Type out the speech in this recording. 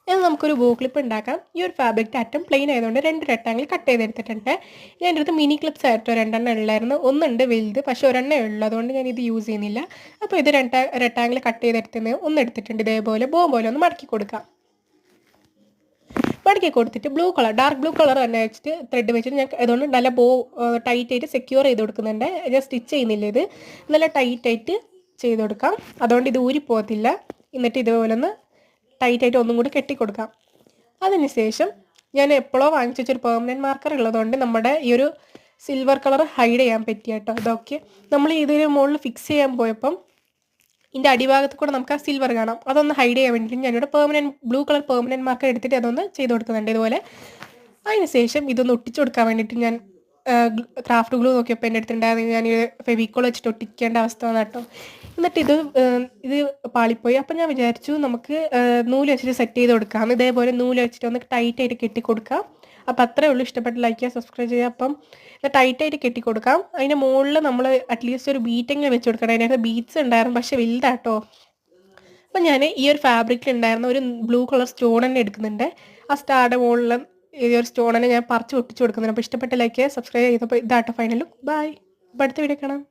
ഇനി നമുക്കൊരു ബോ ക്ലിപ്പ് ഉണ്ടാക്കാം. ഈ ഒരു ഫാബ്രിക്കിൻ്റെ അറ്റം പ്ലെയിൻ ആയതുകൊണ്ട് 2 റെക്ടാങ്കിൾ കട്ട് ചെയ്തെടുത്തിട്ടുണ്ട്. ഞാൻ എൻ്റെ അടുത്ത് മിനി ക്ലിപ്സ് ആയിട്ടോ 2 ഉള്ളായിരുന്നു. ഒന്നുണ്ട് വലുത്, പക്ഷേ ഒരെണ്ണേ ഉള്ളൂ, അതുകൊണ്ട് ഞാൻ ഇത് യൂസ് ചെയ്യുന്നില്ല. അപ്പോൾ ഇത് റെക്ടാങ്കിൾ കട്ട് ചെയ്തെടുത്തുന്നത് ഒന്ന് എടുത്തിട്ടുണ്ട്. ഇതേപോലെ ബോ പോലെ ഒന്ന് മടക്കി കൊടുക്കാം. മടക്കി കൊടുത്തിട്ട് ഡാർക്ക് ബ്ലൂ കളർ തന്നെ വെച്ചിട്ട് ത്രെഡ് വെച്ചിട്ട് ഞാൻ അതുകൊണ്ട് നല്ല ബോ ടൈറ്റായിട്ട് സെക്യൂർ ചെയ്ത് കൊടുക്കുന്നുണ്ട്. ഞാൻ സ്റ്റിച്ച് ചെയ്യുന്നില്ല, ഇത് നല്ല ടൈറ്റായിട്ട് ചെയ്ത് കൊടുക്കാം. അതുകൊണ്ട് ഇത് ഊരിപ്പോകത്തില്ല. എന്നിട്ട് ഇതുപോലെ ഒന്ന് ടൈറ്റായിട്ട് ഒന്നും കൂടി കെട്ടിക്കൊടുക്കാം. അതിനുശേഷം ഞാൻ എപ്പോഴോ വാങ്ങിച്ച വെച്ചൊരു പെർമനൻറ്റ് മാർക്കർ ഉള്ളതുകൊണ്ട് നമ്മുടെ ഈ ഒരു സിൽവർ കളർ ഹൈഡ് ചെയ്യാൻ പറ്റിയ കേട്ടോ. ഇതൊക്കെ നമ്മൾ ഇതിന് മുകളിൽ ഫിക്സ് ചെയ്യാൻ പോയപ്പം ഇതിൻ്റെ അടിഭാഗത്ത് കൂടെ നമുക്ക് ആ സിൽവർ കാണാം. അതൊന്ന് ഹൈഡ് ചെയ്യാൻ വേണ്ടിയിട്ട് ഞാനിവിടെ ബ്ലൂ കളർ പെർമനൻറ്റ് മാർക്കർ എടുത്തിട്ട് അതൊന്ന് ചെയ്ത് കൊടുക്കുന്നുണ്ട് ഇതുപോലെ. അതിനുശേഷം ഇതൊന്ന് ഒട്ടിച്ചു കൊടുക്കാൻ വേണ്ടിയിട്ട് ഞാൻ ക്രാഫ്റ്റ് ഗ്ലൂ നോക്കിയപ്പോൾ എൻ്റെ അടുത്തുണ്ടായിരുന്നു. ഞാൻ ഫെവിക്കോൾ വെച്ചിട്ട് ഒട്ടിക്കേണ്ട അവസ്ഥ വന്നു കേട്ടോ. എന്നിട്ട് ഇത് പാളിപ്പോയി. അപ്പം ഞാൻ വിചാരിച്ചു നമുക്ക് നൂല് വെച്ചിട്ട് സെറ്റ് ചെയ്ത് കൊടുക്കാം. ഇതേപോലെ നൂല് വെച്ചിട്ട് ഒന്ന് ടൈറ്റായിട്ട് കെട്ടിക്കൊടുക്കാം. അപ്പം അത്രയേ ഉള്ളൂ. ഇഷ്ടപ്പെട്ട് ലൈക്ക് ചെയ്യുക, സബ്സ്ക്രൈബ് ചെയ്യുക. അപ്പം ഇത് ടൈറ്റായിട്ട് കെട്ടിക്കൊടുക്കാം. അതിൻ്റെ മുകളിൽ നമ്മൾ അറ്റ്ലീസ്റ്റ് ഒരു ബീറ്റെങ്കിലും വെച്ച് കൊടുക്കണം. അതിനകത്ത് ബീറ്റ്സ് ഉണ്ടായിരുന്നു, പക്ഷേ വലുതാട്ടോ. അപ്പം ഞാൻ ഈ ഒരു ഫാബ്രിക്കിൽ ഉണ്ടായിരുന്ന ഒരു ബ്ലൂ കളർ സ്റ്റോൺ തന്നെ എടുക്കുന്നുണ്ട്. ആ സ്റ്റാറുടെ മുകളിൽ ഈ ഒരു സ്റ്റോൺ തന്നെ ഞാൻ പറിച്ച് ഒട്ടിച്ച് കൊടുക്കുന്നുണ്ട്. അപ്പോൾ ഇഷ്ടപ്പെട്ട ലൈക്ക് ചെയ്യുക, സബ്സ്ക്രൈബ് ചെയ്തപ്പോൾ ഇതാട്ടോ ഫൈനൽ ലുക്ക്. ബൈ. അപ്പോൾ അടുത്ത വീഡിയോ കാണാം.